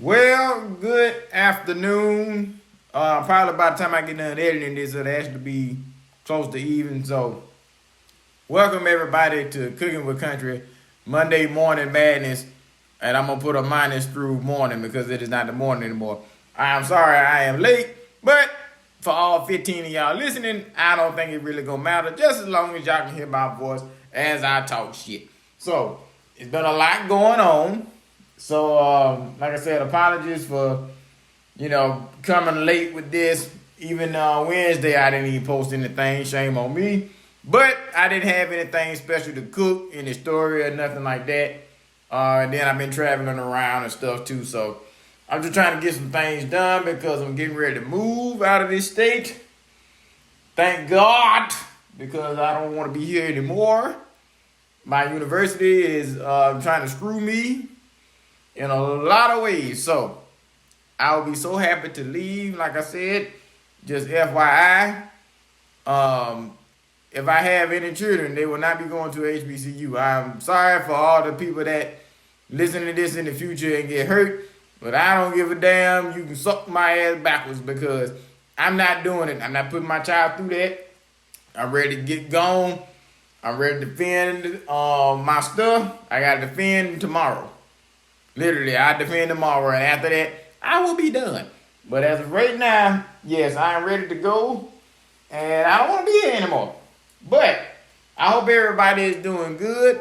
Well, good afternoon. Probably by the time I get done editing this, it'll actually be close to even. So, welcome everybody to Cooking with Country Monday Morning Madness. And I'm going to put a minus through morning because it is not the morning anymore. I am sorry I am late, but for all 15 of y'all listening, I don't think it really going to matter just as long as y'all can hear my voice as I talk shit. So, it's been a lot going on. So, like I said, apologies for, coming late with this. Even Wednesday, I didn't even post anything. Shame on me. But I didn't have anything special to cook, any story or nothing like that. And then I've been traveling around and stuff too. So, I'm just trying to get some things done because I'm getting ready to move out of this state. Thank God, because I don't want to be here anymore. My university is trying to screw me in a lot of ways. So I'll be so happy to leave. Like I said, just FYI, if I have any children, they will not be going to HBCU. I'm sorry for all the people that listen to this in the future and get hurt, but I don't give a damn. You can suck my ass backwards because I'm not doing it. I'm not putting my child through that. I'm ready to get gone. I'm ready to defend my stuff. I got to defend tomorrow. Literally, I defend tomorrow, and after that, I will be done. But as of right now, yes, I am ready to go, and I don't want to be here anymore. But I hope everybody is doing good.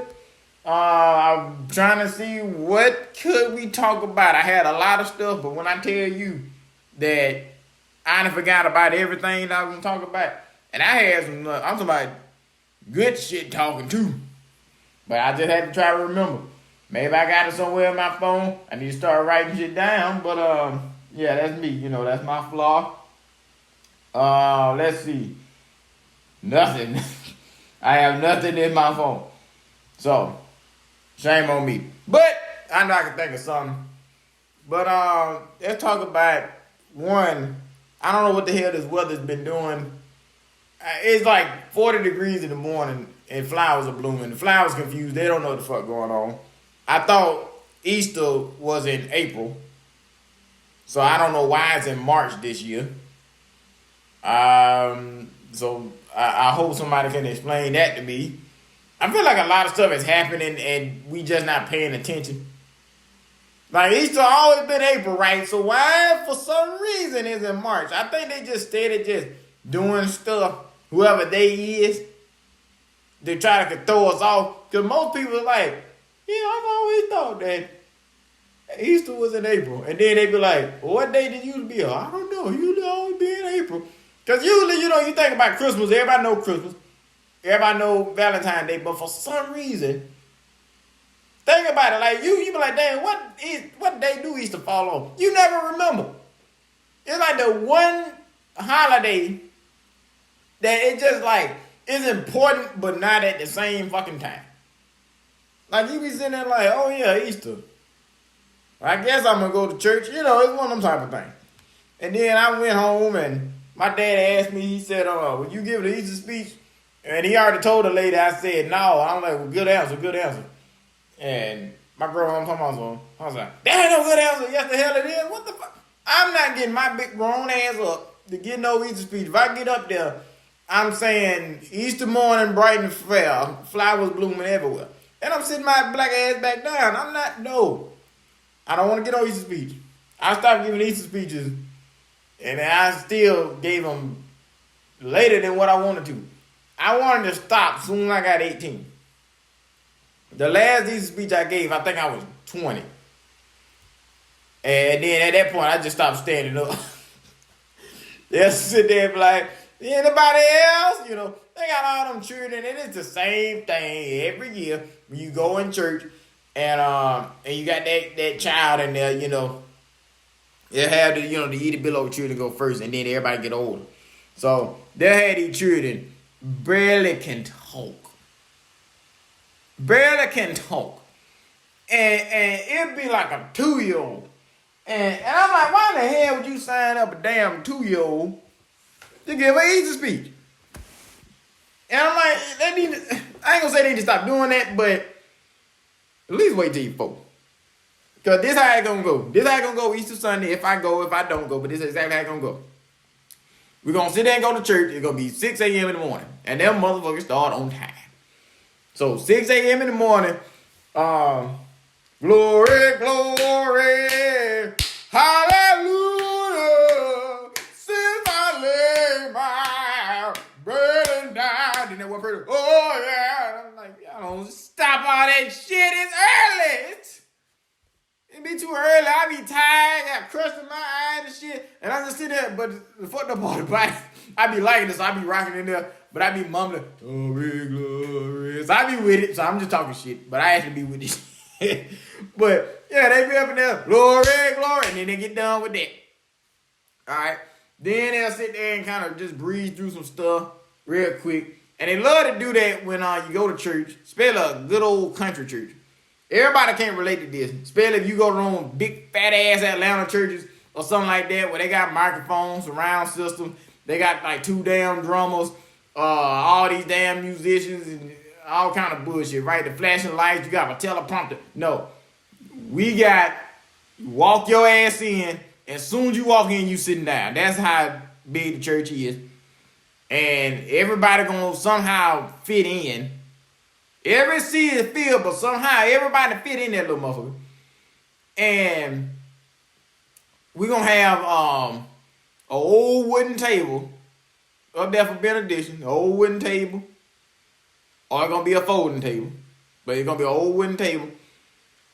I'm trying to see what could we talk about. I had a lot of stuff, but when I tell you that I done forgot about everything that I was going to talk about, and I had some, I'm talking about good shit talking too. But I just had to try to remember. Maybe I got it somewhere on my phone. I need to start writing shit down. But yeah, that's me. That's my flaw. Let's see. Nothing. I have nothing in my phone. So, shame on me. But I know I can think of something. But let's talk about one. I don't know what the hell this weather's been doing. It's like 40 degrees in the morning and flowers are blooming. The flowers confused. They don't know what the fuck going on. I thought Easter was in April. So I don't know why it's in March this year. So I hope somebody can explain that to me. I feel like a lot of stuff is happening and we just not paying attention. Like Easter always been April, right? So why for some reason is in March? I think they just started just doing stuff, whoever they is, they try to throw us off. Because most people are like, yeah, I've always thought that Easter was in April. And then they be like, well, what day did it usually be? I don't know. Usually always be in April. Because usually, you think about Christmas. Everybody know Christmas. Everybody know Valentine's Day. But for some reason, think about it. Like, you be like, damn, what day do Easter fall on? You never remember. It's like the one holiday that it just like is important, but not at the same fucking time. Like, you be sitting there like, oh yeah, Easter. I guess I'm going to go to church. It's one of them type of things. And then I went home and my dad asked me, he said, would you give the Easter speech? And he already told the lady, I said, no. I'm like, well, good answer. And my girl, I'm talking about, I was like, that ain't no good answer. Yes, the hell it is. What the fuck? I'm not getting my big grown ass up to get no Easter speech. If I get up there, I'm saying Easter morning, bright and fair, flowers blooming everywhere. And I'm sitting my black ass back down. I don't want to get on Easter speech. I stopped giving Easter speeches, and I still gave them later than what I wanted to. I wanted to stop soon as I got 18. The last Easter speech I gave, I think I was 20. And then at that point, I just stopped standing up. Just sit there and be like, anybody else? They got all them children, and it's the same thing every year when you go in church, and you got that child in there, they'll have the itty below children go first, and then everybody get older. So they'll have these children barely can talk. And it'd be like a 2-year-old. And I'm like, why in the hell would you sign up a damn 2-year-old to give an Easter speech? And I'm like, I ain't gonna say they need to stop doing that, but at least wait till you 4. Because this how it gonna go. This how it gonna go Easter Sunday if I go, if I don't go. But this is exactly how it gonna go. We're gonna sit there and go to church. It's gonna be 6 a.m. in the morning. And them motherfuckers start on time. So 6 a.m. in the morning, glory, glory, hallelujah, since I lay my burden down. And then one person, oh yeah. I'm like, y'all don't stop all that shit. It's early. It be too early. I be tired. Got crust in my eyes and shit. And I just sit there. But the fucked up part about it, I be liking this. I be rocking in there. But I be mumbling, glory, glory. So I be with it. So I'm just talking shit. But I actually be with this shit. But yeah, they be up in there, glory, glory. And then they get done with that. Alright. Then they'll sit there and kind of just breeze through some stuff real quick. And they love to do that when you go to church. Especially a good old country church. Everybody can't relate to this. Especially if you go to them big fat ass Atlanta churches or something like that where they got microphones, surround systems. They got like 2 damn drummers, all these damn musicians and all kind of bullshit, right? The flashing lights, you got a teleprompter. No. We got, walk your ass in, and as soon as you walk in, you sitting down. That's how big the church is. And everybody gonna somehow fit in. Every seat is filled, but somehow everybody fit in that little motherfucker. And we're going to have an old wooden table up there for benediction, an old wooden table. Or it's going to be a folding table. But it's going to be an old wooden table.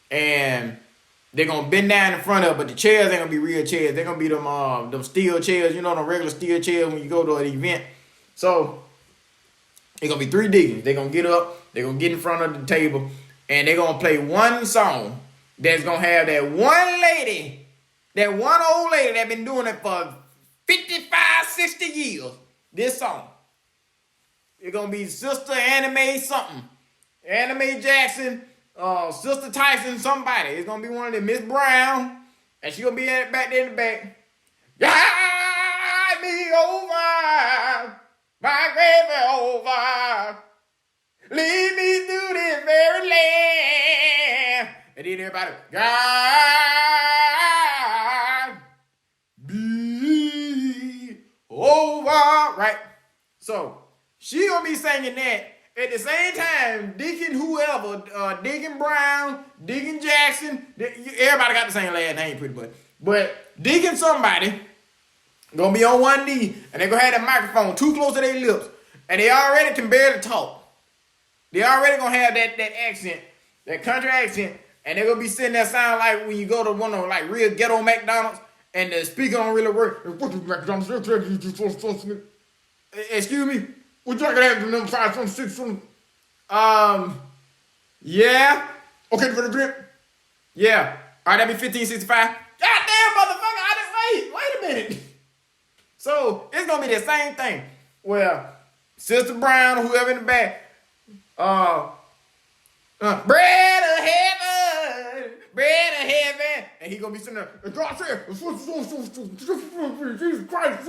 And they're going to bend down in front of it, but the chairs ain't going to be real chairs. They're going to be them steel chairs, you know, them regular steel chairs when you go to an event. So it's going to be 3 deacons. They're going to get up. They're going to get in front of the table, and they're going to play one song that's going to have that one lady, that one old lady that's been doing it for 55, 60 years, this song. It's going to be Sister Anime something. Anime Jackson, Sister Tyson, somebody. It's going to be one of them, Miss Brown, and she's going to be back there in the back. Guide me over, my gravy over. Lead me through this very land. And then everybody, God be over. Right? So, she gonna be singing that. At the same time, Deacon whoever, Deacon Brown, Deacon Jackson, everybody got the same last name pretty much. But Deacon somebody gonna be on one knee, and they gonna have that microphone too close to their lips. And they already can barely talk. They already gonna have that accent, that country accent, and they're gonna be sitting there sound like when you go to one of like real ghetto McDonald's and the speaker don't really work. Excuse me, would you like to have the number 5 from 6 from? Yeah. Okay for the drip. Yeah. All right, that'd be 1565. God damn, motherfucker! I just wait a minute. So it's gonna be the same thing. Well, Sister Brown or whoever in the back. Bread of heaven, and he gonna be sitting there. And God said, Jesus Christ,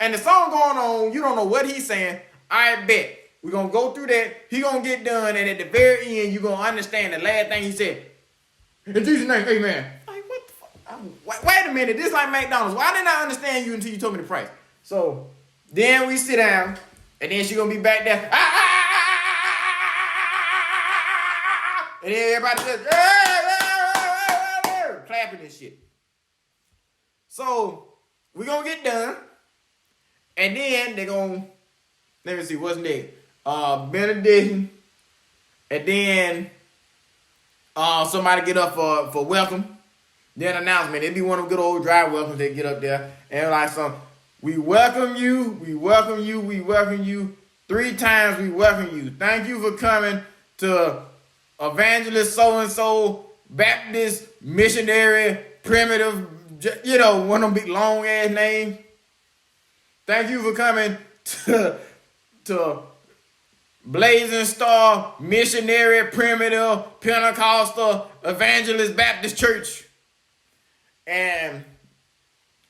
and the song going on. You don't know what he's saying. I bet we're gonna go through that. He gonna get done, and at the very end, you gonna understand the last thing he said. In Jesus' name, amen. Like what the fuck? Wait a minute. This like McDonald's. Why didn't I understand you until you told me the price? So then we sit down. And then she gonna be back there. And then everybody just clapping and shit. So we gonna get done. And then they gonna, let me see, what's next? Benediction. And then somebody get up for welcome. Then announcement. It'd be one of them good old dry welcomes. They get up there and like some. We welcome you, we welcome you, we welcome you. 3 times we welcome you. Thank you for coming to Evangelist so-and-so, Baptist, Missionary, Primitive, you know, one of them big long-ass names. Thank you for coming to Blazing Star, Missionary, Primitive, Pentecostal, Evangelist, Baptist Church. And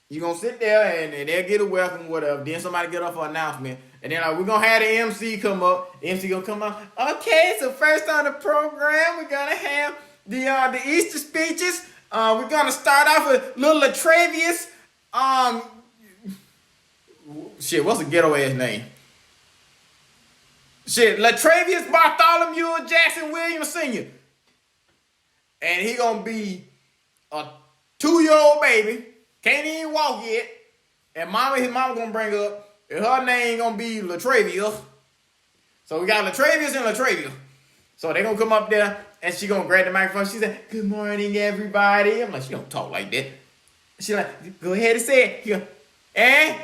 you're going to sit there and they'll get a welcome, whatever. Then somebody get up for an announcement. And then we're going to have the MC come up. The MC going to come up. Okay, so first on the program, we're going to have the Easter speeches. We're gonna start off with little Latravius. Shit, what's the ghetto ass name? Shit, Latravius Bartholomew Jackson Williams Sr. And he gonna be a 2-year-old baby, can't even walk yet. And his mama gonna bring up, and her name gonna be Latravia. So we got Latravius and Latravia. So they gonna come up there, and she gonna grab the microphone. She said, "Good morning, everybody." I'm like, she don't talk like that. She like, "Go ahead and say it." He go, "Eh?"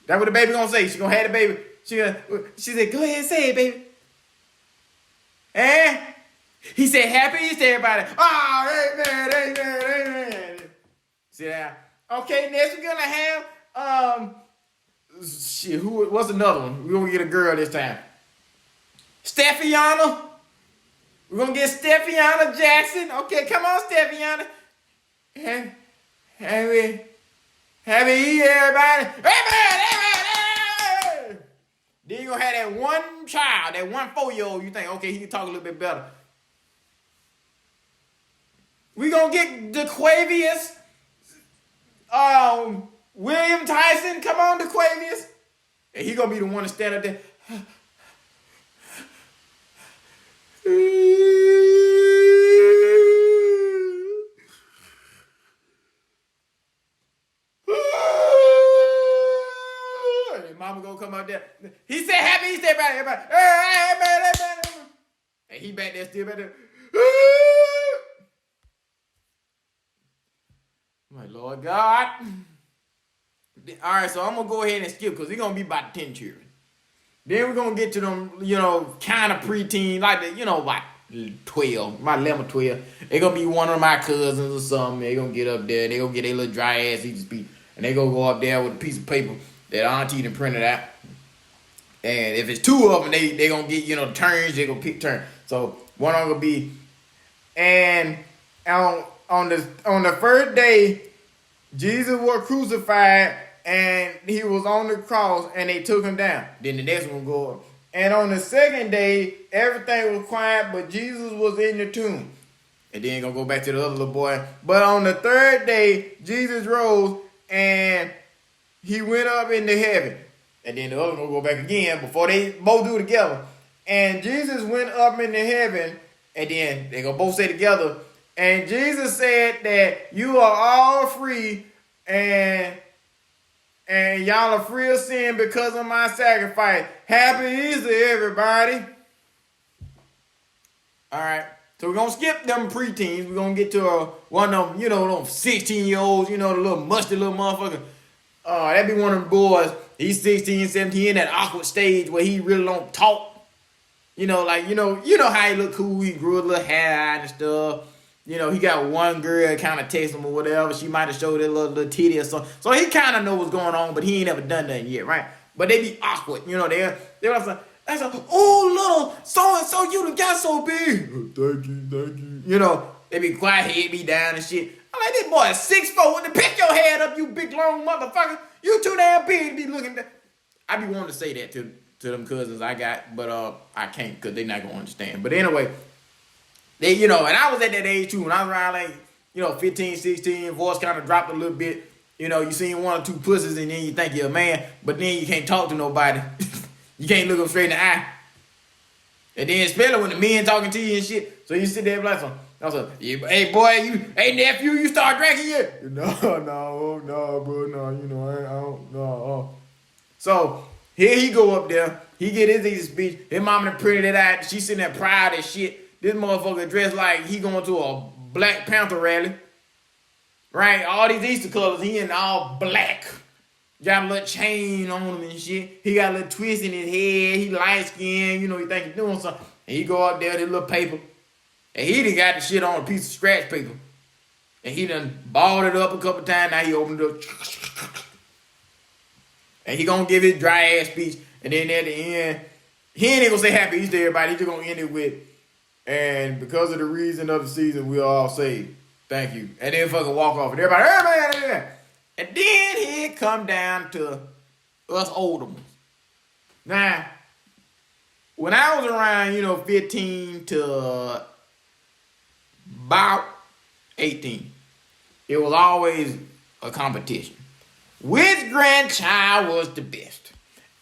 That's what the baby gonna say. She gonna have the baby. She said, "Go ahead and say it, baby." Eh? He said, "Happy Easter, everybody." Oh, amen, amen, amen. See that? Okay, next we're gonna have shit. What's another one? We're gonna get a girl this time. Stephiana. We're gonna get Stephiana Jackson. Okay, come on, Stephiana. Happy Easter, everybody. Amen, amen. Then you're gonna have that one child, that one 4-year-old. You think, okay, he can talk a little bit better. We gonna get DeQuavius, William Tyson. Come on, DeQuavius. And he gonna be the one to stand up there. And mama gonna come out there. He said, "Happy Easter, everybody." And he back there, still back there. My Lord God. All right, so I'm going to go ahead and skip because we're going to be about 10 children. Then we're going to get to them, kind of preteen, like about 12, my 11 or 12. They're going to be one of my cousins or something. They're going to get up there. They're going to get their little dry ass Easter speech. And they're going to go up there with a piece of paper that Auntie done printed out. And if it's 2 of them, they going to get, turns. They're going to pick turns. So one of them going to be, and on the first day, Jesus was crucified and he was on the cross and they took him down. Then the next one go up. And on the second day, everything was quiet, but Jesus was in the tomb. And then gonna go back to the other little boy. But on the third day, Jesus rose and he went up into heaven. And then the other one will go back again before they both do it together. And Jesus went up into heaven, and then they gonna both say together. And Jesus said that you are all free, and y'all are free of sin because of my sacrifice. Happy Easter, everybody. All right. So we're going to skip them preteens. We're going to get to one of them, them 16-year-olds, the little musty little motherfucker. That be one of them boys. He's 16, 17, in that awkward stage where he really don't talk. You know how he look cool. He grew a little hair out and stuff. He got one girl kind of text him or whatever. She might have showed a little titty or something. So he kind of know what's going on, but he ain't never done nothing yet, right? But they be awkward. They're like, "Oh, little so-and-so, you done got so big." Thank you. They be quiet, head be down and shit. I'm like, this boy is 6'4". When they pick your head up, you big, long motherfucker. You too damn big to be looking at. I be wanting to say that to them cousins I got, but I can't because they not going to understand. But anyway, they, and I was at that age too. When I was around 15, 16, voice kind of dropped a little bit. You seen 1 or 2 pussies and then you think you're a man, but then you can't talk to nobody. You can't look them straight in the eye. And then especially when the men talking to you and shit. So you sit there like some, "Hey boy, hey nephew, you start drinking yet?" No, bro, no, I don't, no. So here he go up there. He get his Easter speech. His mama done printed it out. She sitting there proud as shit. This motherfucker dressed like he going to a Black Panther rally. Right? All these Easter colors. He in all black. Got a little chain on him and shit. He got a little twist in his head. He light skinned. He think he doing something. And he go up there with his little paper. And he done got the shit on a piece of scratch paper. And he done balled it up a couple times. Now he opened it up. And he gonna give his dry ass speech. And then at the end, he ain't gonna say Happy Easter, everybody. He just gonna end it with, "And because of the reason of the season, we all saved. Thank you." And then fucking walk off. And everybody. And then he come down to us older ones. Now, when I was around, 15 to about 18. It was always a competition. Which grandchild was the best?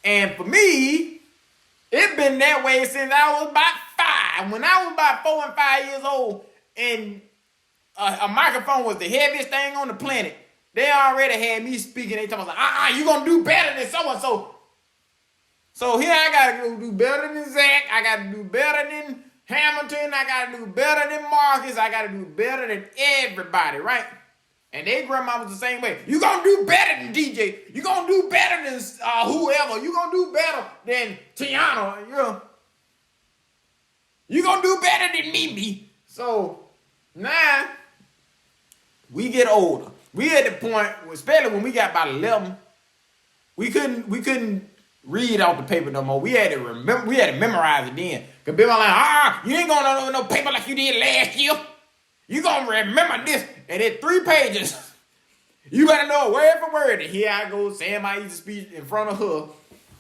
And for me, it's been that way since I was about 5. When I was about 4 and 5 years old, and a microphone was the heaviest thing on the planet, they already had me speaking. They talking like, you gonna do better than so and so. So here I gotta go do better than Zach. I gotta do better than Hamilton. I gotta do better than Marcus. I gotta do better than everybody, right? And their grandma was the same way. You gonna do better than DJ. You gonna do better than whoever. You gonna do better than Tiana. You gonna do better than Mimi. So now we get older. We at the point, especially when we got about 11, we couldn't read off the paper no more. We had to remember. We had to memorize it then. Cause people like, you ain't gonna know no paper like you did last year. You gonna remember this, and it's 3 pages. You better know word for word. And here I go saying my easy speech in front of her,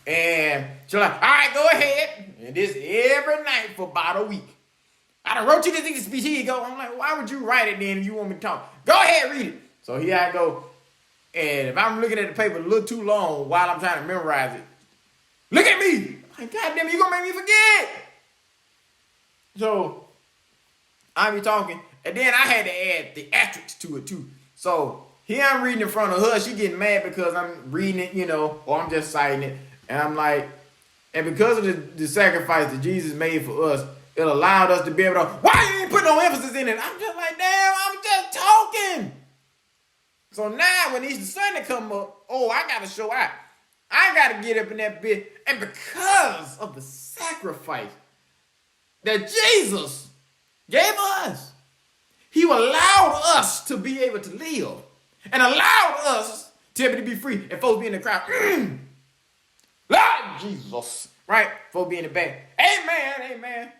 and she's like, all right, go ahead. And this every night for about a week. I done wrote you this easy speech. Here you go. I'm like, why would you write it then if you want me to talk? Go ahead, read it. So here I go. And if I'm looking at the paper a little too long while I'm trying to memorize it, look at me. I'm like, God damn it, you gonna make me forget. So I be talking. And then I had to add theatrics to it too. So here I'm reading in front of her. She getting mad because I'm reading it, or I'm just citing it. And I'm like, and because of the sacrifice that Jesus made for us, it allowed us to be able to, why you ain't put no emphasis in it? I'm just like, damn, I'm just talking. So now when Easter Sunday come up, I got to show out. I got to get up in that bit. And because of the sacrifice that Jesus gave us, he allowed us to be able to live and allowed us to be able to be free. And folks be in the crowd, Lord Jesus, right? Folks be in the back, amen.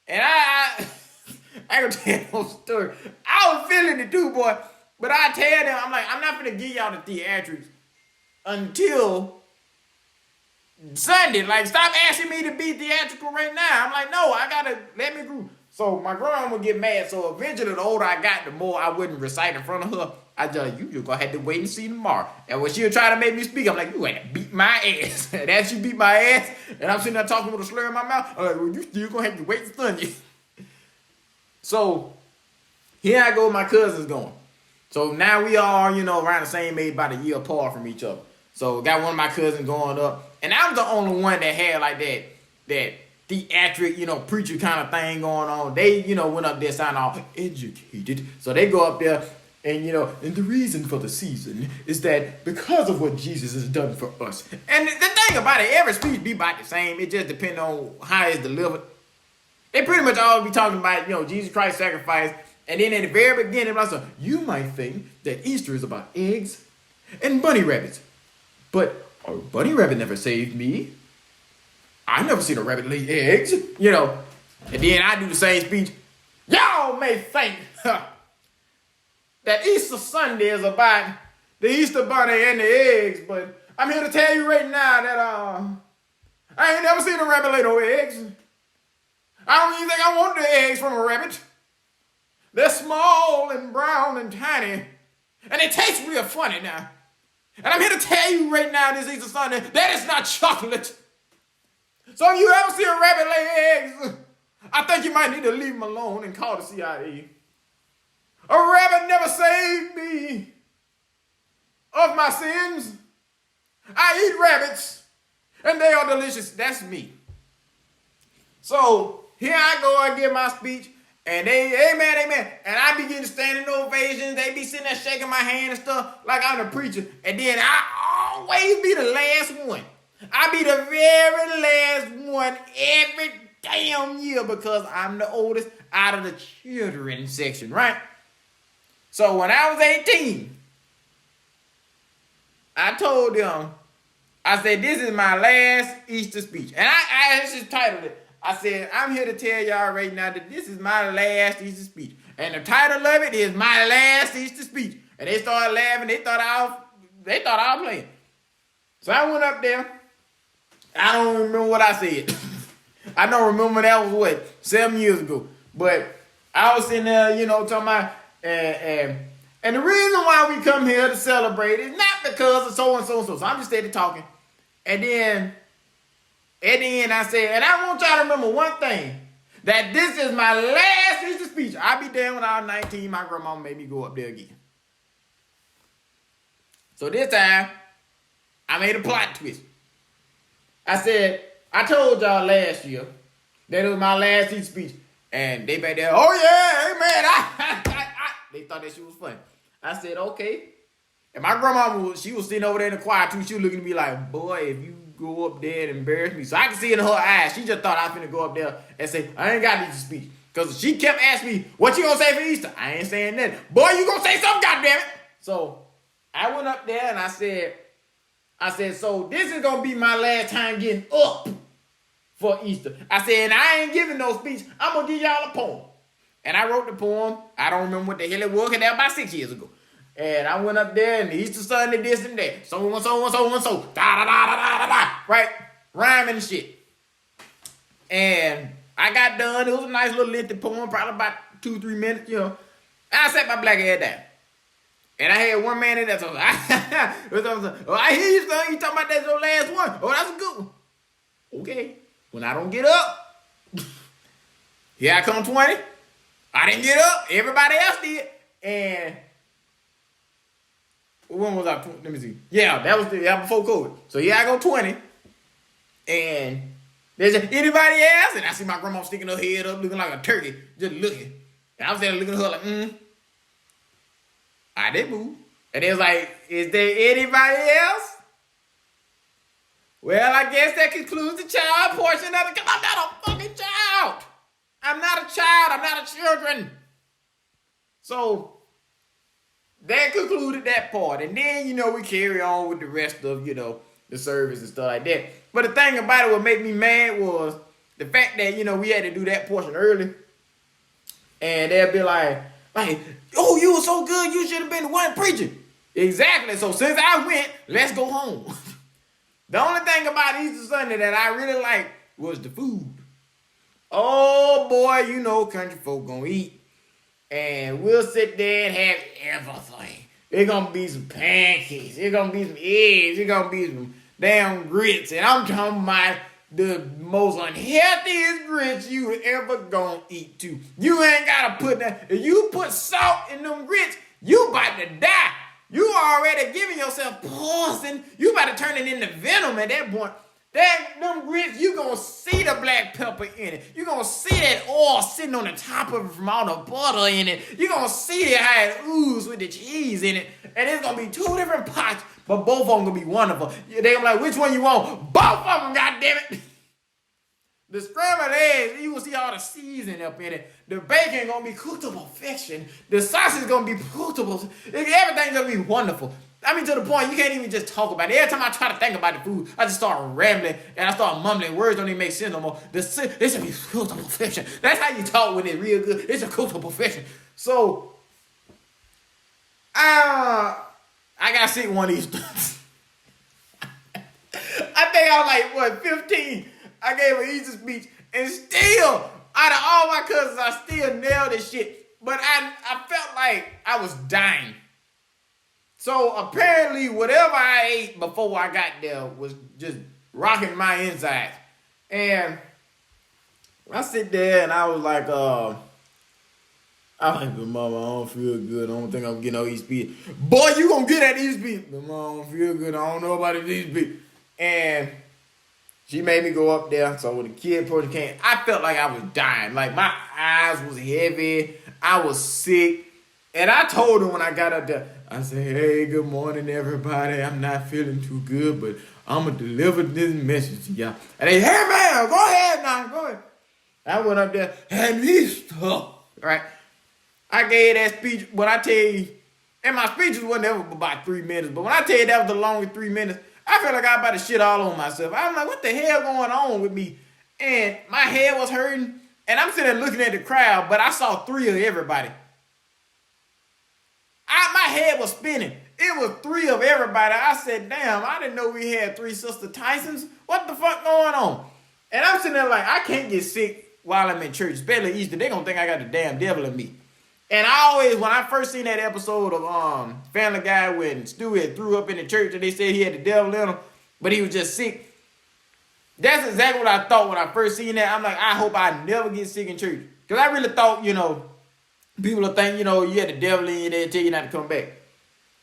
And I gonna tell you a story. I was feeling it too, boy. But I tell them, I'm like, I'm not gonna give y'all the theatrics until Sunday. Like, stop asking me to be theatrical right now. I'm like, no, I gotta let me groove. So my grandma would get mad. So eventually, the older I got, the more I wouldn't recite in front of her. I just like, you just gonna have to wait and see tomorrow. And when she would try to make me speak, I'm like, you ain't beat my ass. And as she beat my ass, and I'm sitting there talking with a slur in my mouth, I'm like, well, you still gonna have to wait and Sunday. So here I go, my cousins going. So now we all, around the same age, about a year apart from each other. So got one of my cousins going up, and I was the only one that had like that theatric, preacher kind of thing going on. They, went up there sounding all educated. So they go up there and, and the reason for the season is that because of what Jesus has done for us. And the thing about it, every speech be about the same. It just depends on how it's delivered. They pretty much all be talking about, Jesus Christ's sacrifice. And then at the very beginning, like, you might think that Easter is about eggs and bunny rabbits. But a bunny rabbit never saved me. I never seen a rabbit lay eggs, And then I do the same speech. Y'all may think that Easter Sunday is about the Easter bunny and the eggs, but I'm here to tell you right now that I ain't never seen a rabbit lay no eggs. I don't even think I want the eggs from a rabbit. They're small and brown and tiny, and they taste real funny now. And I'm here to tell you right now this Easter Sunday, that is not chocolate. So if you ever see a rabbit lay eggs, I think you might need to leave them alone and call the CIA. A rabbit never saved me of my sins. I eat rabbits, and they are delicious. That's me. So here I go, I give my speech, and they, amen. And I begin to standing ovations. They be sitting there shaking my hand and stuff like I'm the preacher. And then I always be the last one. I be the very last one every damn year because I'm the oldest out of the children section, right? So when I was 18, I told them, I said, this is my last Easter speech. And I just titled it. I said, I'm here to tell y'all right now that this is my last Easter speech. And the title of it is My Last Easter Speech. And they started laughing. They thought I was playing. So I went up there. I don't remember what I said. I don't remember that was 7 years ago. But I was sitting there, talking about, and the reason why we come here to celebrate is not because of so and so and so. So I'm just steady talking. And then, at the end, I said, and I want y'all to remember one thing, that this is my last Easter speech. I'll be there when I was 19. My grandma made me go up there again. So this time, I made a plot twist. I said, I told y'all last year that it was my last Easter speech. And they back there, oh yeah, amen. They thought that shit was funny. I said, okay. And my grandma, she was sitting over there in the choir too. She was looking at me like, boy, if you go up there and embarrass me. So I could see it in her eyes. She just thought I was finna go up there and say, I ain't got Easter speech. Because she kept asking me, what you gonna say for Easter? I ain't saying nothing. Boy, you gonna say something, goddammit. So I went up there and I said, so this is gonna be my last time getting up for Easter. I said, and I ain't giving no speech. I'm gonna give y'all a poem. And I wrote the poem. I don't remember what the hell it was, because that was about 6 years ago. And I went up there and Easter Sunday, this and that. So and so and so and so. Da da da da da da da. Right? Rhyming and shit. And I got done. It was a nice little lengthy poem, probably about 2-3 minutes, And I sat my black head down. And I had one man in there. So I hear you, son. You talking about that's your last one. Oh, that's a good one. Okay. When I don't get up, here I come 20. I didn't get up. Everybody else did. And when was I? Let me see. Yeah, that was before COVID. So yeah, I go 20. And there's anybody else? And I see my grandma sticking her head up, looking like a turkey, just looking. And I was there looking at her like, I didn't move. And they was like, is there anybody else? Well, I guess that concludes the child portion of it, because I'm not a fucking child. I'm not a child. I'm not a children. So that concluded that part. And then, we carry on with the rest of, the service and stuff like that. But the thing about it, what made me mad was the fact that, we had to do that portion early. And they'll be like, oh, you were so good, you should have been the one preaching. Exactly. So since I went, let's go home. The only thing about Easter Sunday that I really liked was the food. Oh boy, country folk gonna eat. And we'll sit there and have everything. It's gonna be some pancakes. It's gonna be some eggs. It's gonna be some damn grits. And I'm talking about the most unhealthiest grits you ever gonna eat too. You ain't gotta put that. If you put salt in them grits, you about to die. You already giving yourself poison. You about to turn it into venom at that point. Them grits, you gonna see the black pepper in it. You gonna see that oil sitting on the top of it from all the butter in it. You gonna see how it oozes with the cheese in it. And it's gonna be 2 different pots, but both of them gonna be wonderful. They gonna be like, which one you want? Both of them, goddammit. The scrambled eggs, you will see all the seasoning up in it. The bacon gonna be cooked to perfection. The sausage gonna be cooked to perfection. Everything's gonna be wonderful. I mean, to the point you can't even just talk about it. Every time I try to think about the food, I just start rambling and I start mumbling. Words don't even make sense no more. It should be cooked to perfection. That's how you talk when it's real good. It's a cooked to perfection. So, I got sick one of these things. I think I was like, 15. I gave an Easter speech, and still, out of all my cousins, I still nailed this shit. But I felt like I was dying. So apparently, whatever I ate before I got there was just rocking my insides. And I sit there and I was like, Mama, I don't feel good. I don't think I'm getting no Easter speech. Boy, you gonna get that Easter speech. Mama, I don't feel good. I don't know about this Easter speech. And she made me go up there. So when the kid person came, I felt like I was dying. Like my eyes was heavy. I was sick. And I told her when I got up there, I said, hey, good morning, everybody. I'm not feeling too good, but I'm going to deliver this message to y'all. And they, hey, man, go ahead now. Go ahead. I went up there, and Easter. Right? I gave that speech. When I tell you, and my speeches wasn't ever about 3 minutes, but when I tell you that was the longest 3 minutes, I felt like I was about to shit all on myself. I was like, what the hell going on with me? And my head was hurting, and I'm sitting there looking at the crowd, but I saw 3 of everybody. My head was spinning. It was 3 of everybody. I said, damn, I didn't know we had 3 Sister Tysons. What the fuck going on? And I'm sitting there like, I can't get sick while I'm in church, especially Easter, they gonna think I got the damn devil in me. And I always, when I first seen that episode of Family Guy when Stewie threw up in the church and they said he had the devil in him, but he was just sick. That's exactly what I thought when I first seen that. I'm like, I hope I never get sick in church. Because I really thought, people will think, you had the devil in you there and tell you not to come back.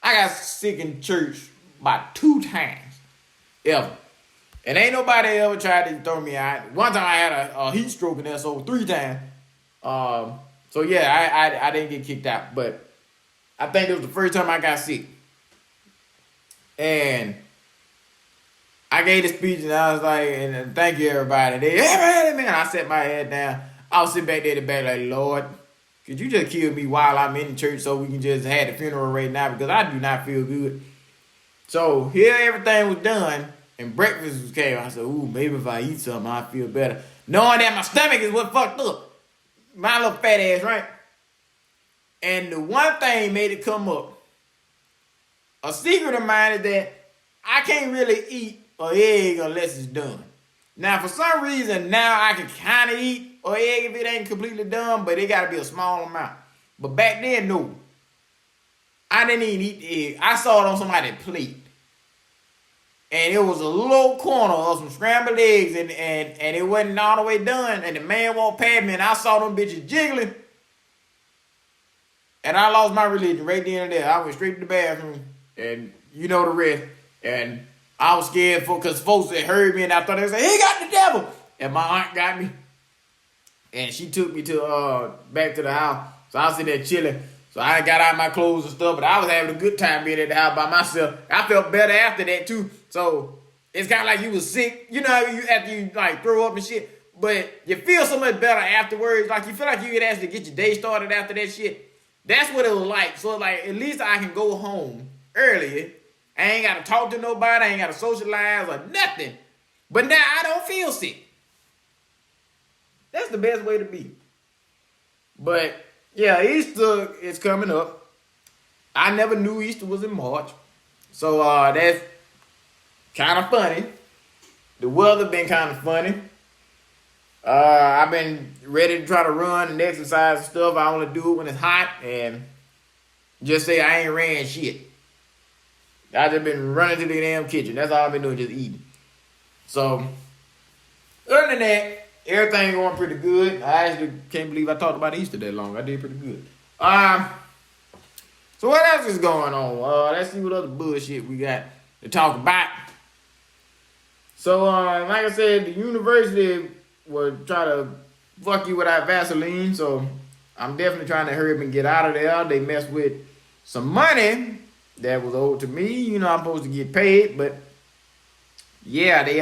I got sick in church about 2 times. Ever. And ain't nobody ever tried to throw me out. One time I had a heat stroke in there, so 3 times. So yeah, I didn't get kicked out. But I think it was the first time I got sick. And I gave the speech and I was like, and thank you everybody. Man, I set my head down. I was sitting back there in the back like, Lord, could you just kill me while I'm in the church so we can just have the funeral right now because I do not feel good. So here everything was done and breakfast came. I said, ooh, maybe if I eat something, I'll feel better. Knowing that my stomach is what fucked up. My little fat ass, right? And the one thing made it come up. A secret of mine is that I can't really eat an egg unless it's done. Now, for some reason, now I can kind of eat an egg if it ain't completely done, but it got to be a small amount. But back then, no. I didn't even eat the egg. I saw it on somebody's plate. And it was a little corner of some scrambled eggs, and it wasn't all the way done. And the man walked past me, and I saw them bitches jiggling. And I lost my religion right then and there. I went straight to the bathroom, and you know the rest. And I was scared because folks had heard me, and I thought they said, he got the devil. And my aunt got me. And she took me to back to the house. So I was sitting there chilling. So I got out my clothes and stuff, but I was having a good time being at the house by myself. I felt better after that too. So it's kind of like you was sick, after you like throw up and shit. But you feel so much better afterwards. Like you feel like you could actually get your day started after that shit. That's what it was like. So like at least I can go home earlier. I ain't got to talk to nobody. I ain't got to socialize or nothing. But now I don't feel sick. That's the best way to be. But yeah, Easter is coming up. I never knew Easter was in March. So that's kind of funny. The weather been kind of funny. I've been ready to try to run and exercise and stuff. I want to do it when it's hot and just say I ain't ran shit. I just been running to the damn kitchen. That's all I've been doing, just eating. So, other than that, everything going pretty good. I actually can't believe I talked about Easter that long. I did pretty good. So what else is going on? Let's see what other bullshit we got to talk about. So, like I said, the university will try to fuck you without Vaseline. So, I'm definitely trying to hurry up and get out of there. They messed with some money that was owed to me. I'm supposed to get paid, but yeah, they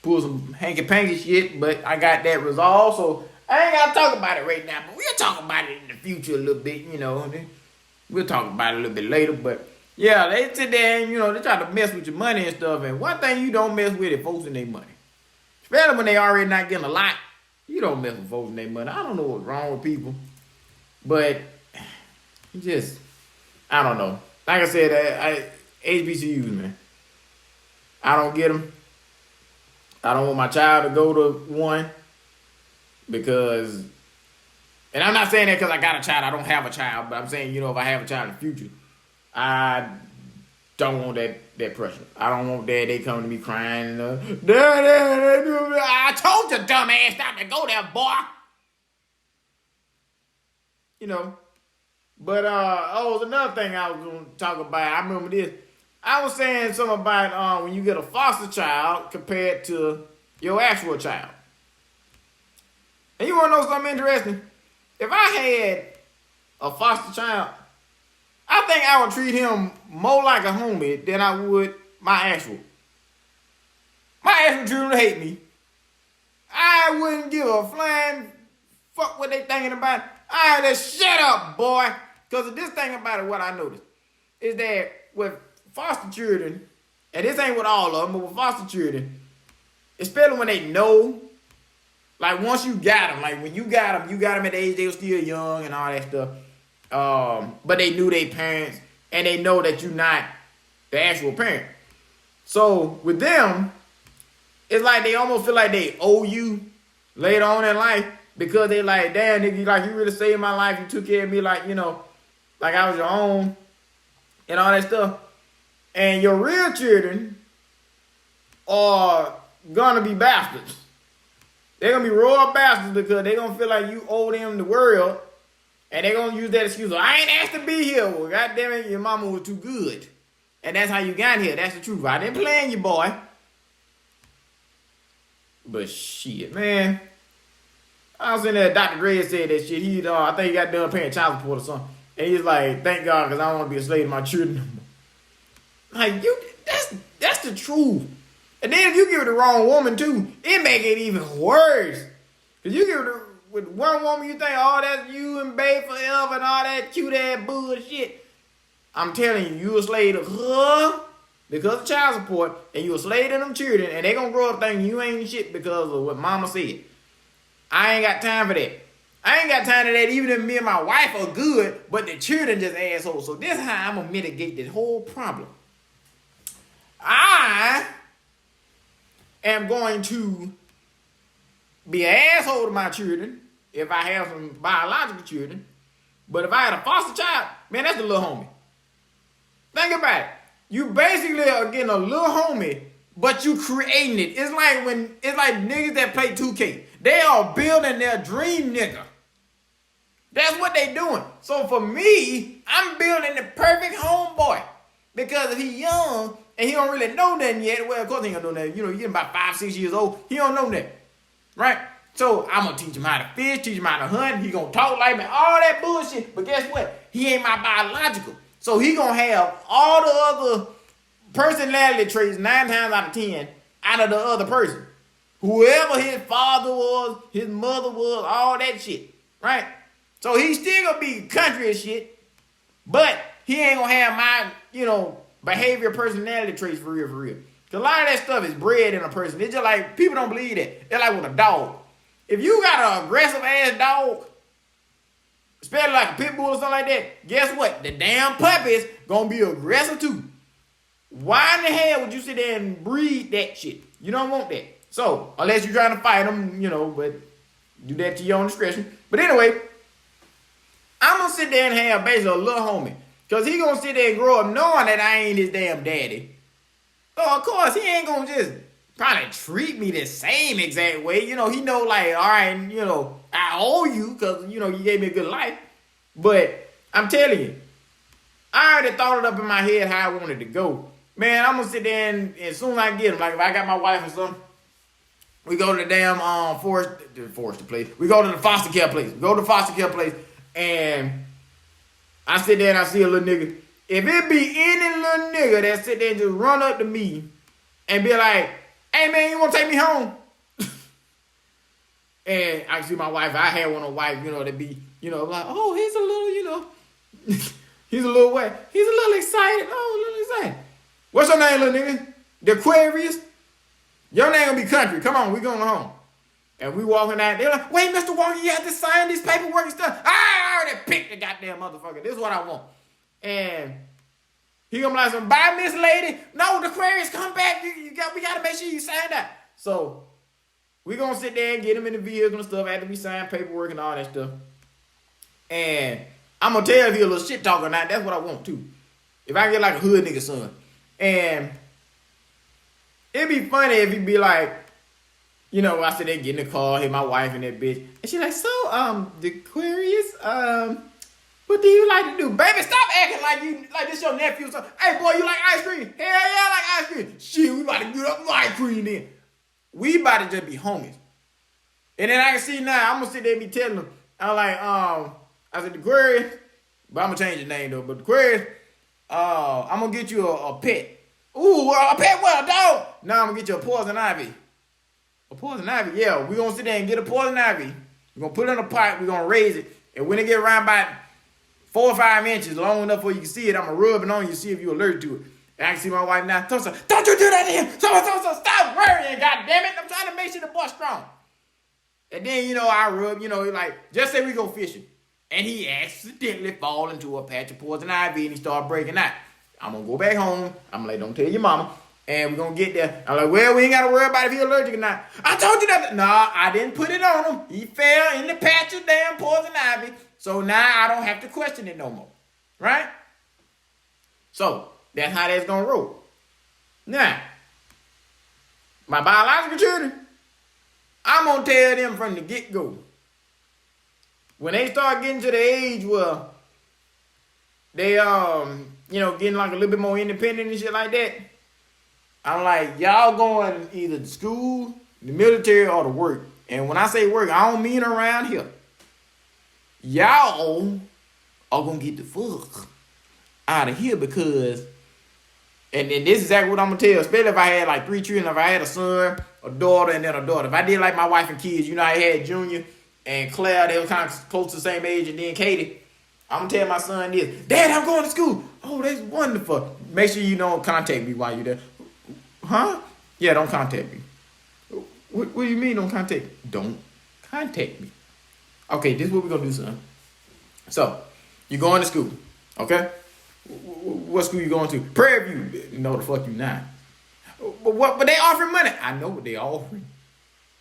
pulled some hanky-panky shit, but I got that resolved, so I ain't gotta talk about it right now, but we'll talk about it in the future a little bit, We'll talk about it a little bit later, but yeah, they sit there and, they try to mess with your money and stuff, and one thing you don't mess with is folks in their money. Especially when they already not getting a lot, you don't mess with folks in their money. I don't know what's wrong with people, but I don't know. Like I said, HBCUs, man. I don't get them. I don't want my child to go to one because, and I'm not saying that because I got a child. I don't have a child, but I'm saying, if I have a child in the future, I don't want that pressure. I don't want that they come to me crying. I told you, dumbass, not to go there, boy. But was another thing I was going to talk about. I remember this. I was saying something about when you get a foster child compared to your actual child. And you want to know something interesting? If I had a foster child, I think I would treat him more like a homie than I would my actual. My actual children would hate me. I wouldn't give a flying fuck what they thinking about. I just shut up, boy. Because this thing about it, what I noticed, is that with foster children, and this ain't with all of them, but with foster children, especially when they know, like once you got them, like when you got them at the age they were still young and all that stuff, but they knew their parents, and they know that you're not the actual parent. So with them, it's like they almost feel like they owe you. later on in life because they like, damn, nigga, like you really saved my life. You took care of me like, you know, like I was your own and all that stuff. And your real children are gonna be bastards. They're gonna be royal bastards because they're gonna feel like you owe them the world. And they're gonna use that excuse, I ain't asked to be here. Well, goddamn it, your mama was too good. And that's how you got here. That's the truth. I didn't plan you, boy. But shit, man. I was in there, Dr. Gray said that shit. He, I think he got done paying child support or something. And he's like, thank God, because I don't want to be a slave to my children. Like, that's the truth. And then if you give it the wrong woman, too, it make it even worse. Because you give it with one woman, you think, oh, that's you and babe forever and all that cute-ass bullshit. I'm telling you, you a slave to her because of child support, and you a slave to them children, and they gonna grow up thinking you ain't shit because of what mama said. I ain't got time for that. I ain't got time for that even if me and my wife are good, but the children just assholes. So this is how I'm gonna mitigate this whole problem. I am going to be an asshole to my children if I have some biological children. But if I had a foster child, man, that's the little homie. Think about it. You basically are getting a little homie, but you creating it. It's like niggas that play 2K. They are building their dream nigga. That's what they doing. So for me, I'm building the perfect homeboy. Because if he young and he don't really know nothing yet, well, of course he ain't gonna know nothing. You know, you get about 5, 6 years old, he don't know nothing. Right? So I'm gonna teach him how to fish, teach him how to hunt, he gonna talk like me, all that bullshit. But guess what? He ain't my biological. So he gonna have all the other personality traits 9 times out of 10 out of the other person. Whoever his father was, his mother was, all that shit. Right? So he's still gonna be country and shit, but he ain't gonna have my, behavior, personality traits for real, for real. Cause a lot of that stuff is bred in a person. It's just like, people don't believe that. They're like with a dog. If you got an aggressive ass dog, especially like a pit bull or something like that, guess what? The damn puppy's gonna be aggressive too. Why in the hell would you sit there and breed that shit? You don't want that. So, unless you're trying to fight them, but do that to your own discretion. But anyway, I'm gonna sit there and have basically a little homie. Because he gonna sit there and grow up knowing that I ain't his damn daddy. So, of course, he ain't gonna just probably treat me the same exact way. He know like, all right, I owe you because, you gave me a good life. But I'm telling you, I already thought it up in my head how I wanted to go. Man, I'm gonna sit there and as soon as I get him, like if I got my wife or something, we go to the damn foster place. We go to the foster care place. We go to the foster care place and I sit there and I see a little nigga. If it be any little nigga that sit there and just run up to me and be like, hey man, you wanna take me home? And I see my wife, I had one of wife, that be, like, oh, he's a little, he's a little wet. He's a little excited. Oh, a little excited. What's your name, little nigga? The Aquarius? Your name gonna be Country. Come on, we going home. And we walking out, they're like, wait, Mr. Walker, you have to sign this paperwork and stuff. I already picked the goddamn motherfucker. This is what I want. And he gonna be like, bye, Miss Lady. No, the Aquarius, come back. We gotta make sure you sign that. So we gonna sit there and get him in the vehicle and stuff after we sign paperwork and all that stuff. And I'm gonna tell if he a little shit talker or not. That's what I want too. If I get like a hood nigga son. And it'd be funny if he'd be like, I sit there, get in the car, hit my wife and that bitch. And she's like, so, the Aquarius, what do you like to do? Baby, stop acting like this your nephew or something. Hey, boy, you like ice cream? Hell yeah, I like ice cream. Shit, we about to get up ice cream then. We about to just be homies. And then I can see now, I'm going to sit there and be telling them, I'm like, I said, the Aquarius, but I'm going to change the name though, but the Aquarius, I'm going to get you a pet. Ooh, a pet what, a dog? No, I'm going to get you a poison ivy. A poison ivy, yeah. We're going to sit there and get a poison ivy. We're going to put it in a pot. We're going to raise it. And when it get around about 4 or 5 inches, long enough for you can see it, I'm going to rub it on you to see if you're allergic to it. And I can see my wife now. Don't you do that here. Stop worrying, goddammit. I'm trying to make sure the boy's strong. And then, I rub, like, just say we go fishing. And he accidentally fall into a patch of poison ivy and he start breaking out. I'm going to go back home. I'm like, don't tell your mama. And we're going to get there. I'm like, well, we ain't got to worry about if he's allergic or not. I told you that. Nah, I didn't put it on him. He fell in the patch of damn poison ivy. So now I don't have to question it no more. Right? So, that's how that's going to roll. Now, my biological children, I'm going to tell them from the get-go. When they start getting to the age where they, getting like a little bit more independent and shit like that, I'm like, y'all going either to school, the military, or to work. And when I say work, I don't mean around here. Y'all are going to get the fuck out of here because, and this is exactly what I'm going to tell, especially if I had like 3 children, if I had a son, a daughter, and then a daughter. If I did like my wife and kids, I had Junior and Claire, they were kind of close to the same age, and then Katie, I'm going to tell my son this, Dad, I'm going to school. Oh, that's wonderful. Make sure you don't contact me while you're there. Huh? Yeah, don't contact me. What do you mean don't contact me? Don't contact me. Okay, this is what we're going to do, son. So, you're going to school, okay? What school you going to? Prairie View. No, the fuck you not. But they offering money. I know what they offering.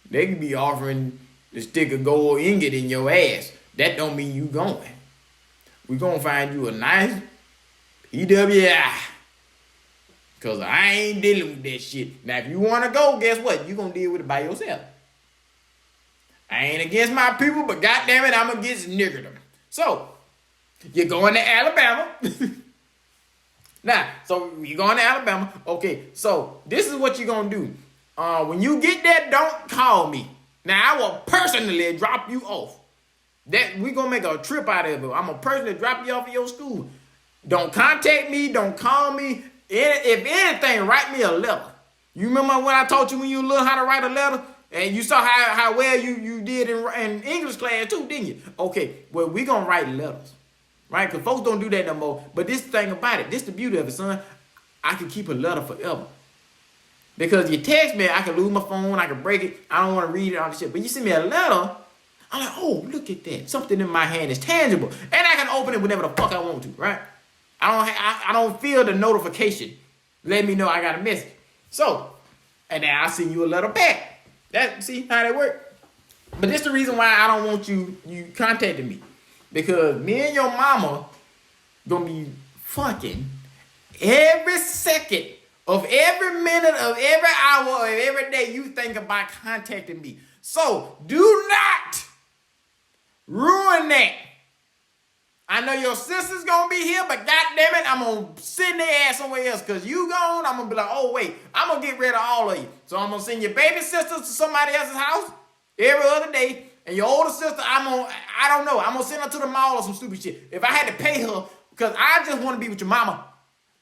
They can be offering to stick a gold ingot in your ass. That don't mean you going. We're going to find you a nice PWI. Because I ain't dealing with that shit. Now, if you want to go, guess what? You're going to deal with it by yourself. I ain't against my people, but goddamn it, I'm against niggerdom. So, you're going to Alabama. Now, so you're going to Alabama. Okay, so this is what you're going to do. When you get there, don't call me. Now, I will personally drop you off. That we're going to make a trip out of it. I'm going to personally drop you off at your school. Don't contact me. Don't call me. If anything, write me a letter. You remember when I taught you when you learned how to write a letter? And you saw how well you did in English class too, didn't you? Okay, well, we're going to write letters. Right? Because folks don't do that no more. But this thing about it, this the beauty of it, son. I can keep a letter forever. Because you text me, I can lose my phone, I can break it. I don't want to read it, all this shit. But you send me a letter, I'm like, oh, look at that. Something in my hand is tangible. And I can open it whenever the fuck I want to, right? I don't feel the notification. Let me know I got a message. So, and then I'll send you a letter back. See how that work? But this is the reason why I don't want you contacting me. Because me and your mama gonna be fucking every second of every minute of every hour of every day you think about contacting me. So do not ruin that. I know your sister's gonna be here, but goddamn it, I'm gonna send their ass somewhere else. Cause you gone, I'm gonna be like, oh wait, I'm gonna get rid of all of you. So I'm gonna send your baby sisters to somebody else's house every other day. And your older sister, I don't know, I'm gonna send her to the mall or some stupid shit. If I had to pay her, because I just want to be with your mama.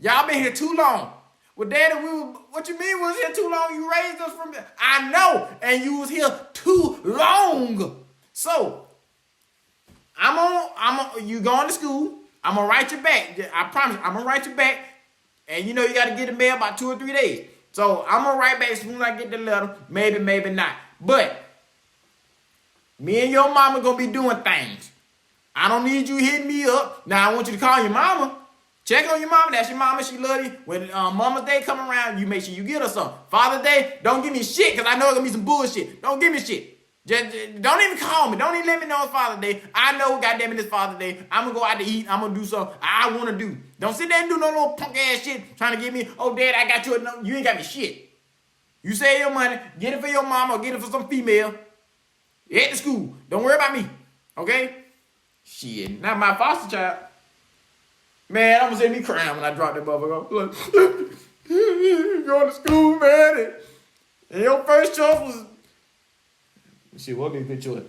Y'all been here too long. Well, Daddy, what you mean we was here too long? You raised us from there. I know, and you was here too long. So, you going to school. I'm gonna write you back. I promise, I'm gonna write you back. And you know you gotta get the mail about 2 or 3 days. So, I'm gonna write back as soon as I get the letter. Maybe, maybe not. But, me and your mama gonna be doing things. I don't need you hitting me up. Now I want you to call your mama. Check on your mama. That's your mama. She love you. When Mama's Day come around, you make sure you get her something. Father's Day, don't give me shit because I know it's gonna be some bullshit. Don't give me shit. Just don't even call me. Don't even let me know it's Father's Day. I know, goddamn it, it's Father's Day. I'm gonna go out to eat. I'm gonna do something I want to do. Don't sit there and do no little punk ass shit trying to give me, oh, Dad, I got you. No, you ain't got me shit. You save your money. Get it for your mama or get it for some female. At the school. Don't worry about me. Okay? Shit. Not my foster child. Man, I'm gonna send me crying when I drop that motherfucker. Like, going to school, man. And your first choice was. Shit, what be a good choice?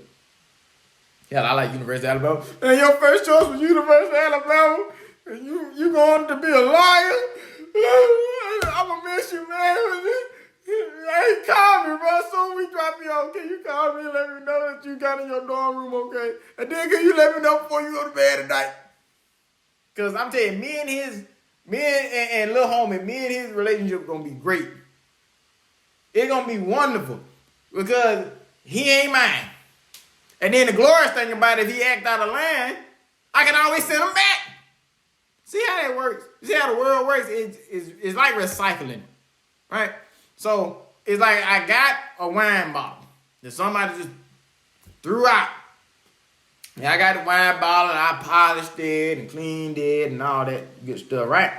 Hell, I like University of Alabama. And your first choice was University of Alabama. And you going to be a lawyer. I'm gonna miss you, man. Hey, call me, bro. So we drop you off. Can you call me and let me know that you got in your dorm room, okay? And then can you let me know before you go to bed tonight? Because I'm telling you, me and Lil Homie, me and his relationship gonna be great. It's gonna be wonderful. Because he ain't mine. And then the glorious thing about it, if he act out of line, I can always send him back. See how that works? See how the world works? It's like recycling. right? So it's like I got a wine bottle that somebody just threw out. And I got the wine bottle and I polished it and cleaned it and all that good stuff, right?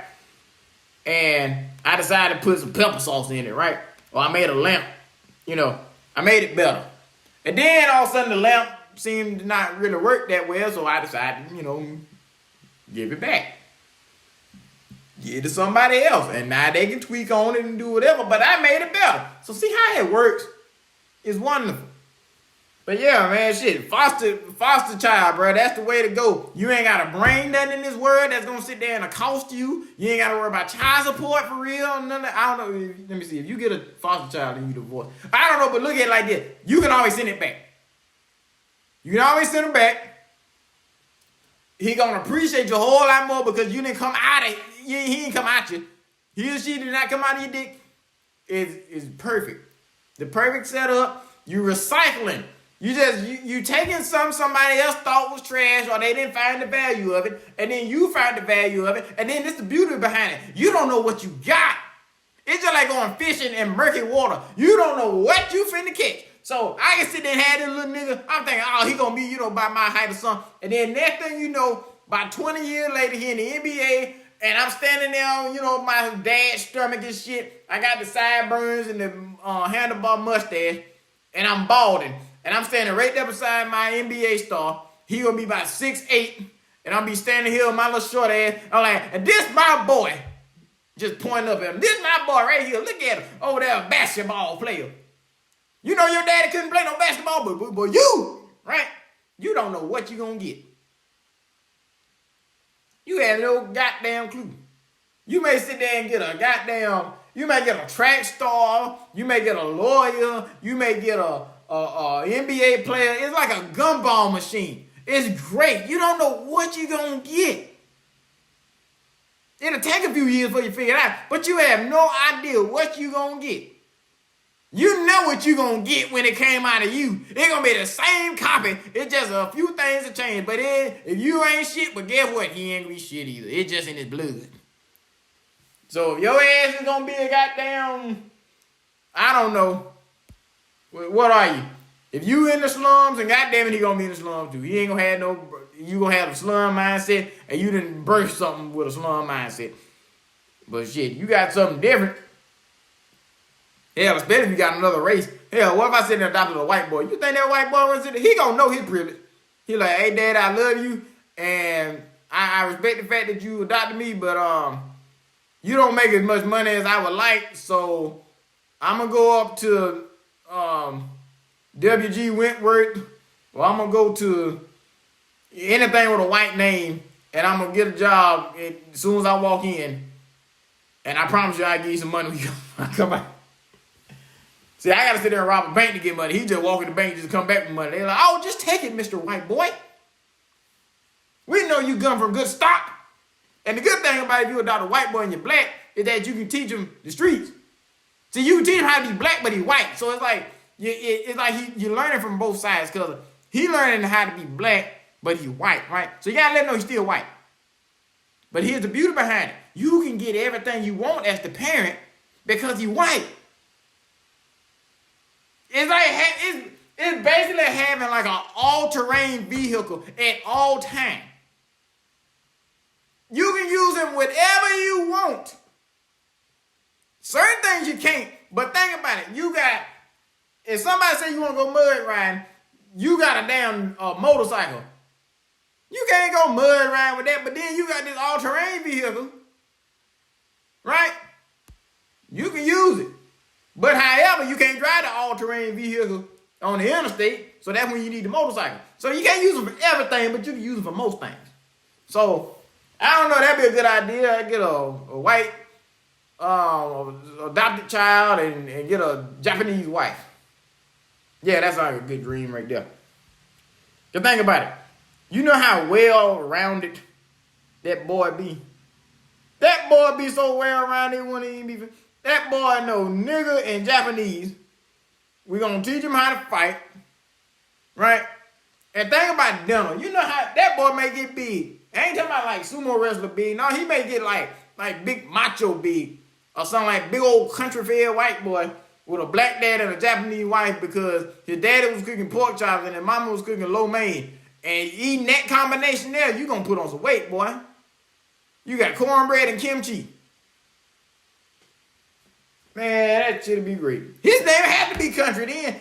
And I decided to put some pepper sauce in it, right? Or I made a lamp, I made it better. And then all of a sudden the lamp seemed to not really work that well, so I decided, give it back. Give it to somebody else. And now they can tweak on it and do whatever, but I made it better. So see how it works? It's wonderful. But yeah, man, shit, foster child, bro, that's the way to go. You ain't got to bring nothing in this world that's going to sit there and cost you. You ain't got to worry about child support for real. None of, I don't know. Let me see. If you get a foster child and you divorce, I don't know, but look at it like this. You can always send it back. You can always send it back. He going to appreciate you a whole lot more because you didn't come out of it. He ain't come at you. He or she did not come out of your dick. It's perfect. The perfect setup. You recycling. You taking somebody else thought was trash or they didn't find the value of it, and then you find the value of it, and then it's the beauty behind it. You don't know what you got. It's just like going fishing in murky water. You don't know what you finna catch. So I can sit there and have this little nigga. I'm thinking, he gonna be, by my height or something. And then next thing you know, about 20 years later, he in the NBA, and I'm standing there on, my dad's stomach and shit. I got the sideburns and the handlebar mustache, and I'm balding. And I'm standing right there beside my NBA star. He gonna be about 6'8", and I'm be standing here with my little short ass. I'm like, and this my boy. Just pointing up at him. This my boy right here. Look at him. Over there, a basketball player. You know your daddy couldn't play no basketball, but you, right? You don't know what you gonna get. You had no goddamn clue. You may sit there and get a goddamn, you may get a track star, you may get a lawyer, you may get a NBA player. It's like a gumball machine. It's great. You don't know what you're going to get. It'll take a few years before you figure it out, but you have no idea what you're going to get. You know what you're going to get when it came out of you. It's going to be the same copy. It's just a few things that change. But if you ain't shit, but guess what? He ain't going to be shit either. It's just in his blood. So if your ass is going to be a goddamn, I don't know. What are you? If you in the slums, and goddamn it, he gonna be in the slums too. He ain't gonna have you gonna have a slum mindset, and you didn't birth something with a slum mindset. But shit, you got something different. Hell, especially if you got another race. Hell, what if I sit there and adopted a white boy? You think that white boy was he gonna know his privilege. He like, hey dad, I love you, and I respect the fact that you adopted me, but you don't make as much money as I would like, so I'm gonna go up to W.G. Wentworth, or I'm gonna go to anything with a white name, and I'm gonna get a job as soon as I walk in, and I promise you I'll give you some money when you come back. See, I gotta sit there and rob a bank to get money. He just walk in the bank and just come back with money. They're like, oh, just take it, Mr. White Boy. We know you come from good stock. And the good thing about if you adopt a white boy and you're black is that you can teach him the streets. See, you can teach him how to be black, but he's white. So it's like you're learning from both sides, because he learning how to be black, but he's white, right? So you gotta let him know he's still white. But here's the beauty behind it. You can get everything you want as the parent because you're white. It's like it's basically having like an all-terrain vehicle at all times. You can use him whatever you want. Certain things you can't, but think about it. You got, if somebody say you want to go mud riding, you got a damn motorcycle. You can't go mud riding with that, but then you got this all-terrain vehicle, right? You can use it. But however, you can't drive the all-terrain vehicle on the interstate, so that's when you need the motorcycle. So you can't use them for everything, but you can use them for most things. So, I don't know, that'd be a good idea. I'd get a white adopted child and get a Japanese wife. Yeah, that's like a good dream right there. But think about it. You know how well-rounded that boy be? That boy be so well-rounded, he wouldn't even be... That boy know nigga and Japanese. We're going to teach him how to fight. Right? And think about dinner. You know how that boy may get big. I ain't talking about like sumo wrestler big. No, he may get like big macho big. or some like big old country fed white boy with a black dad and a Japanese wife because his daddy was cooking pork chops and his mama was cooking lo mein. And eating that combination there, you gonna put on some weight, boy. You got cornbread and kimchi. Man, that shit'd be great. His name had to be country then.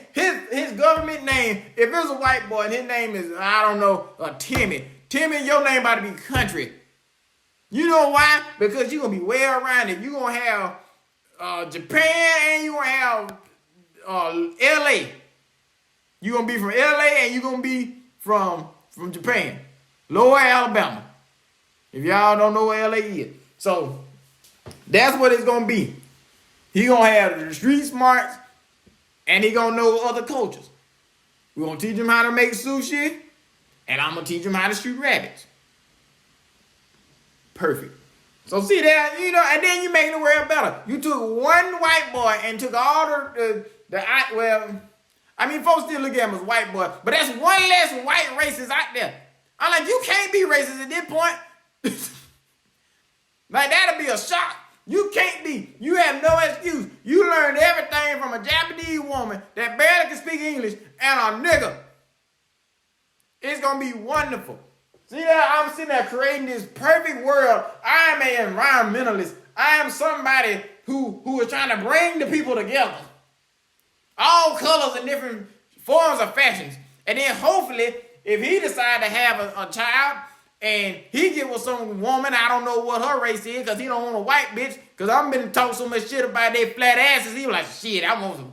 His government name, if it was a white boy and his name is, I don't know, Timmy. Timmy, your name about to be country. You know why? Because you're gonna be well rounded. You're gonna have Japan and you're gonna have LA. You're gonna be from LA and you're gonna be from Japan. Lower Alabama. If y'all don't know where LA is. So that's what it's gonna be. He gonna have the street smarts and he gonna know other cultures. We're gonna teach him how to make sushi and I'm gonna teach him how to shoot rabbits. Perfect. So see that, you know, and then you making the world better. You took one white boy and took all folks still look at him as white boy, but that's one less white racist out there. I'm like, you can't be racist at this point. Like, that'll be a shock. You can't be. You have no excuse. You learned everything from a Japanese woman that barely can speak English and a nigga. It's going to be wonderful. See that? I'm sitting there creating this perfect world. I am an environmentalist. I am somebody who is trying to bring the people together. All colors and different forms of fashions. And then hopefully, if he decide to have a child and he get with some woman, I don't know what her race is because he don't want a white bitch, because I'm been talking so much shit about their flat asses. He was like, shit, I want some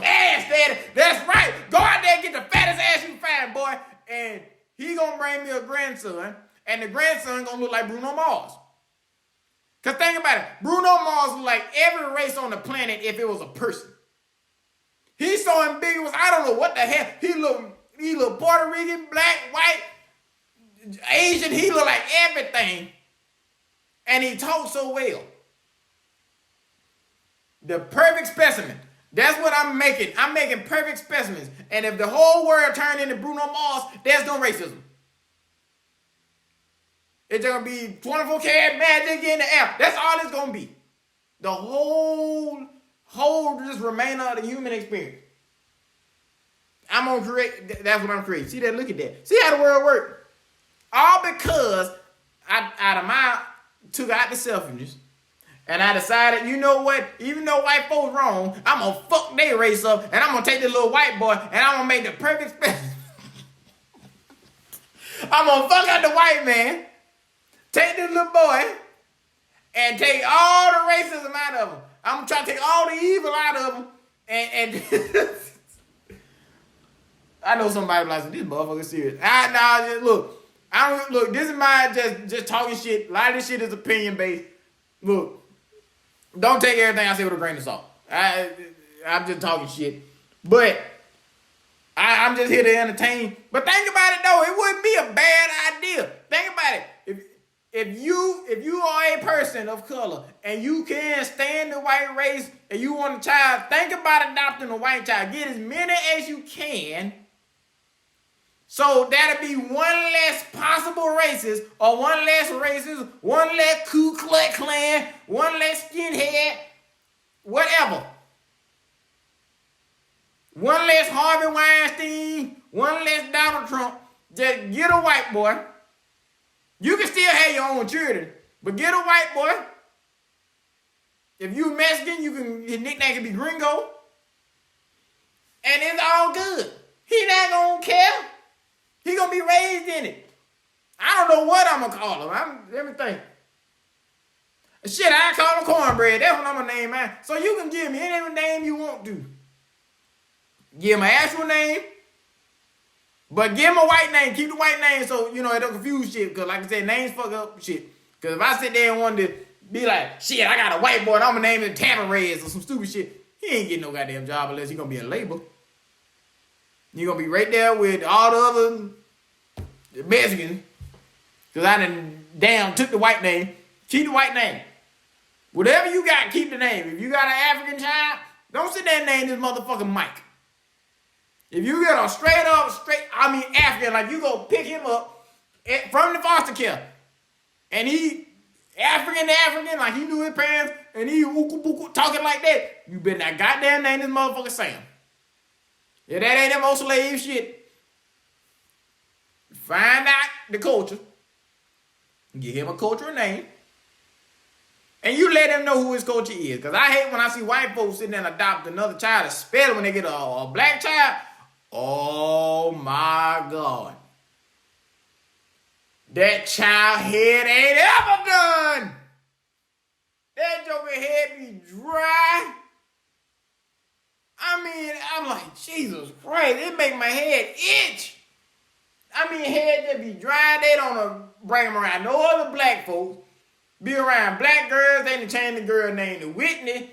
ass, daddy. That's right. Go out there and get the fattest ass you find, boy. And he gonna bring me a grandson, and the grandson gonna look like Bruno Mars. Because think about it. Bruno Mars look like every race on the planet if it was a person. He's so ambiguous, I don't know what the hell. He look Puerto Rican, black, white, Asian. He look like everything. And he talks so well. The perfect specimen. That's what I'm making. I'm making perfect specimens. And if the whole world turned into Bruno Mars, there's no racism. It's going to be 24 karat magic in the air. That's all it's going to be. The whole just remainder of the human experience. I'm going to create, that's what I'm creating. See that? Look at that. See how the world works? All because I took out the selfishness. And I decided, you know what? Even though white folks wrong, I'm going to fuck their race up. And I'm going to take this little white boy and I'm going to make the perfect specimen. I'm going to fuck out the white man. Take this little boy. And take all the racism out of him. I'm going to try to take all the evil out of him. And I know somebody like, this motherfucker serious. Look, this is my just talking shit. A lot of this shit is opinion based. Look. Don't take everything I say with a grain of salt. I'm just talking shit. But I'm just here to entertain. But think about it though. It wouldn't be a bad idea. Think about it. If you are a person of color and you can stand the white race and you want a child, think about adopting a white child. Get as many as you can. So that'll be one less possible racist, or one less racist, one less Ku Klux Klan, one less skinhead, whatever. One less Harvey Weinstein, one less Donald Trump. Just get a white boy. You can still have your own children, but get a white boy. If you Mexican, his nickname can be Gringo. And it's all good. He not gonna care. He gonna be raised in it. I don't know what I'm gonna call him. Let me think. Shit, I call him cornbread. That's what I'm gonna name man. So you can give me any name you want to. Give him an actual name, but give him a white name. Keep the white name so you know it don't confuse shit. Cause like I said, names fuck up shit. Cause if I sit there and wanted to be like, shit, I got a white boy and I'm gonna name him Tampa Reds or some stupid shit, he ain't getting no goddamn job unless he gonna be a label. You're gonna be right there with all the other Mexicans. Cause I done took the white name. Keep the white name. Whatever you got, keep the name. If you got an African child, don't sit there and name this motherfucker Mike. If you get a straight African, like you go pick him up from the foster care, and African, like he knew his parents, and he talking like that, you better not goddamn name this motherfucker Sam. Yeah, that ain't them old slave shit. Find out the culture, give him a cultural name, and you let him know who his culture is. Because I hate when I see white folks sitting there and adopt another child, especially when they get a black child. Oh my God. That child head ain't ever done. That joker head be dry. I mean, I'm like, Jesus Christ, it make my head itch. I mean, head just be dry. They don't bring them around no other black folks. Be around black girls. They done change the girl name to Whitney.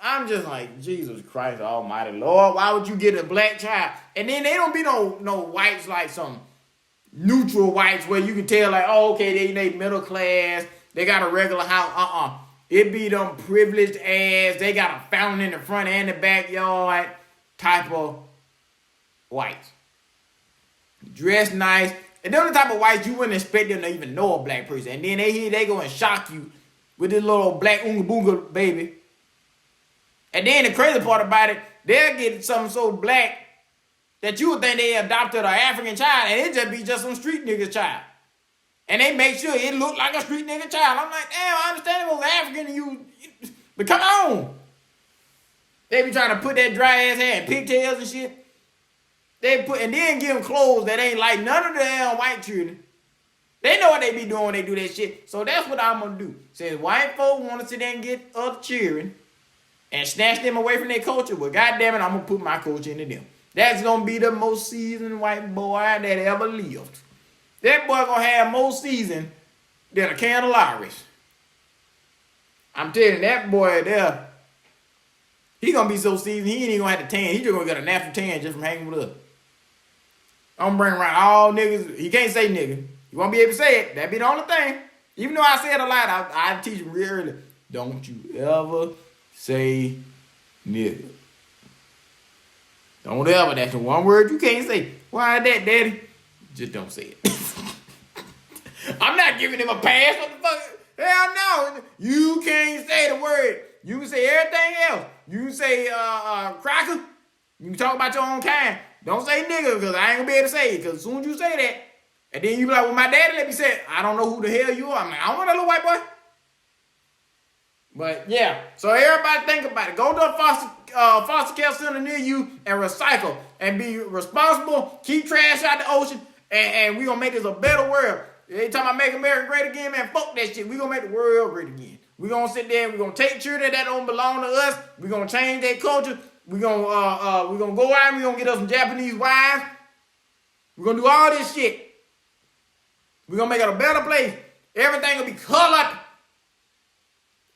I'm just like, Jesus Christ almighty Lord, why would you get a black child? And then they don't be no whites like some neutral whites where you can tell like, oh, okay, they middle class. They got a regular house. It be them privileged ass. They got a fountain in the front and the backyard type of whites. Dressed nice. And they're the type of whites you wouldn't expect them to even know a black person. And then they go and shock you with this little black oonga boonga baby. And then the crazy part about it, they'll get something so black that you would think they adopted an African child and it just be just some street nigga's child. And they make sure it look like a street nigga child. I'm like, damn, I understand it was African and you, but come on. They be trying to put that dry ass hair in pigtails and shit. And then give them clothes that ain't like none of the damn white children. They know what they be doing when they do that shit. So that's what I'm gonna do. Since white folks want to sit there and get other children and snatch them away from their culture, well, goddamn it, I'm gonna put my culture into them. That's gonna be the most seasoned white boy that ever lived. That boy gonna have more season than a can of Irish. I'm telling you, that boy there, he gonna be so seasoned, he ain't even gonna have to tan. He just gonna get a natural tan just from hanging with us. I'm bringing around all niggas. He can't say nigga. You won't be able to say it. That be the only thing. Even though I said it a lot, I teach him real early. Don't you ever say nigga. Don't ever. That's the one word you can't say. Why that, daddy? Just don't say it. I'm not giving him a pass. What the fuck? Hell no. You can't say the word. You can say everything else. You can say cracker. You can talk about your own kind. Don't say nigga because I ain't gonna be able to say it. Because as soon as you say that, and then you be like, well, my daddy let me say it. I don't know who the hell you are. I'm like, I don't want that little white boy. But yeah, so everybody think about it. Go to a foster care center near you and recycle and be responsible. Keep trash out the ocean, and we gonna make this a better world. Every time I make America great again, man, fuck that shit. We gonna make the world great again. We gonna sit there and we gonna take children that don't belong to us. We gonna change their culture. We gonna go out and we gonna get us some Japanese wives. We gonna do all this shit. We gonna make it a better place. Everything gonna be colored.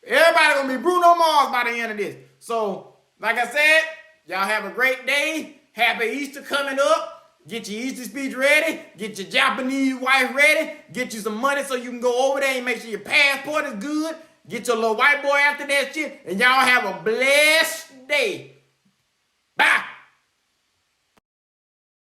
Everybody gonna be Bruno Mars by the end of this. So, like I said, y'all have a great day. Happy Easter coming up. Get your Easter speech ready. Get your Japanese wife ready. Get you some money so you can go over there and make sure your passport is good. Get your little white boy after that shit. And y'all have a blessed day. Bye.